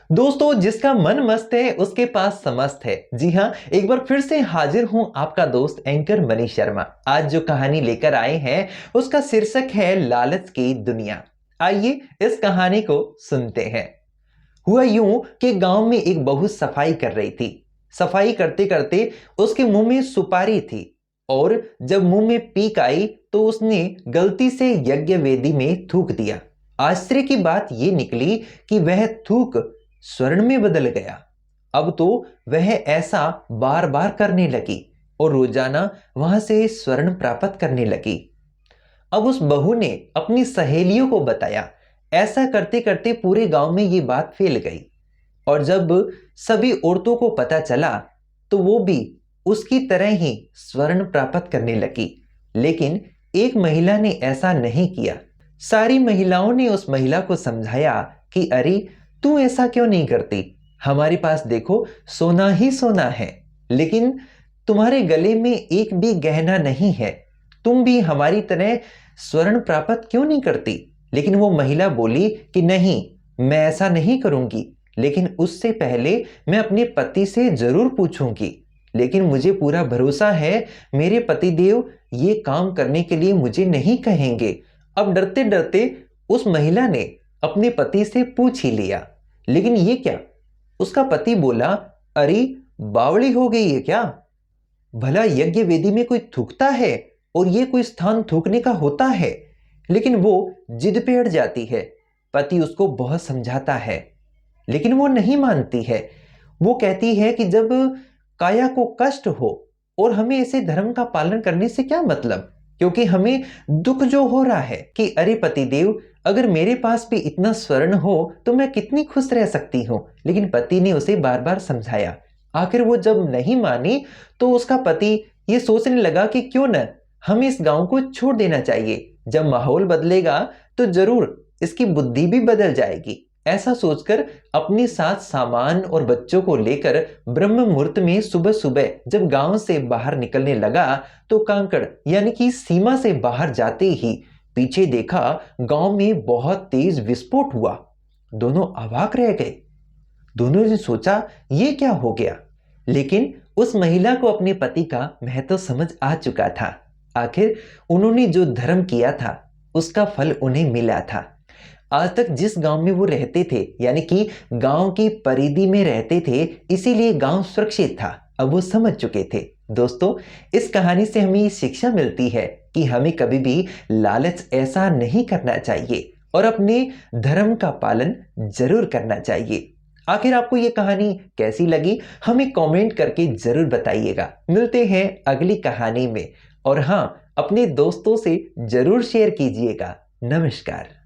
दोस्तों, जिसका मन मस्त है उसके पास समस्त है। जी हाँ, एक बार फिर से हाजिर हूं आपका दोस्त एंकर मनीष शर्मा। आज जो कहानी लेकर आए हैं उसका शीर्षक है लालच की दुनिया। आइए इस कहानी को सुनते हैं। हुआ यूं कि गांव में एक बहू सफाई कर रही थी। सफाई करते करते उसके मुंह में सुपारी थी और जब मुंह में पीक आई तो उसने गलती से यज्ञ वेदी में थूक दिया। आश्चर्य की बात यह निकली कि वह थूक स्वर्ण में बदल गया। अब तो वह ऐसा बार बार करने लगी और रोजाना वहां से स्वर्ण प्राप्त करने लगी। अब उस बहू ने अपनी सहेलियों को बताया। ऐसा करते करते पूरे गांव में ये बात फैल गई और जब सभी औरतों को पता चला तो वो भी उसकी तरह ही स्वर्ण प्राप्त करने लगी। लेकिन एक महिला ने ऐसा नहीं किया। सारी महिलाओं ने उस महिला को समझाया कि अरे, तू ऐसा क्यों नहीं करती? हमारे पास देखो, सोना ही सोना है, लेकिन तुम्हारे गले में एक भी गहना नहीं है। तुम भी हमारी तरह स्वर्ण प्राप्त क्यों नहीं करती? लेकिन वो महिला बोली कि नहीं, मैं ऐसा नहीं करूंगी, लेकिन उससे पहले मैं अपने पति से जरूर पूछूंगी। लेकिन मुझे पूरा भरोसा है मेरे पतिदेव ये काम करने के लिए मुझे नहीं कहेंगे। अब डरते डरते उस महिला ने अपने पति से पूछ ही लिया। लेकिन ये क्या? उसका पति बोला, अरे, बावड़ी हो गई है क्या? भला यज्ञ वेदी में कोई थूकता है और ये कोई स्थान थूकने का होता है? लेकिन वो जिद पे अड़ जाती है। पति उसको बहुत समझाता है लेकिन वो नहीं मानती है। वो कहती है कि जब काया को कष्ट हो और हमें ऐसे धर्म का पालन करने से क्या मतलब, क्योंकि हमें दुख जो हो रहा है कि अरे पतिदेव, अगर मेरे पास भी इतना स्वर्ण हो तो मैं कितनी खुश रह सकती हूँ। लेकिन पति ने उसे बार बार समझाया। आखिर वो जब नहीं मानी तो उसका पति ये सोचने लगा कि क्यों न हमें इस गांव को छोड़ देना चाहिए। जब माहौल बदलेगा तो जरूर इसकी बुद्धि भी बदल जाएगी। ऐसा सोचकर अपने साथ सामान और बच्चों को लेकर ब्रह्म मुहूर्त में सुबह सुबह जब गांव से बाहर निकलने लगा तो कांकड़ यानी कि सीमा से बाहर जाते ही पीछे देखा, गांव में बहुत तेज विस्फोट हुआ। दोनों अवाक रह गए। दोनों ने सोचा ये क्या हो गया, लेकिन उस महिला को अपने पति का महत्व समझ आ चुका था। आखिर उन्होंने जो धर्म किया था उसका फल उन्हें मिला था। आज तक जिस गांव में वो रहते थे, यानी कि गांव की परिधि में रहते थे, इसीलिए गांव सुरक्षित था। अब वो समझ चुके थे। दोस्तों, इस कहानी से हमें ये शिक्षा मिलती है कि हमें कभी भी लालच ऐसा नहीं करना चाहिए और अपने धर्म का पालन जरूर करना चाहिए। आखिर आपको ये कहानी कैसी लगी, हमें कमेंट करके जरूर बताइएगा। मिलते हैं अगली कहानी में और हाँ, अपने दोस्तों से जरूर शेयर कीजिएगा। नमस्कार।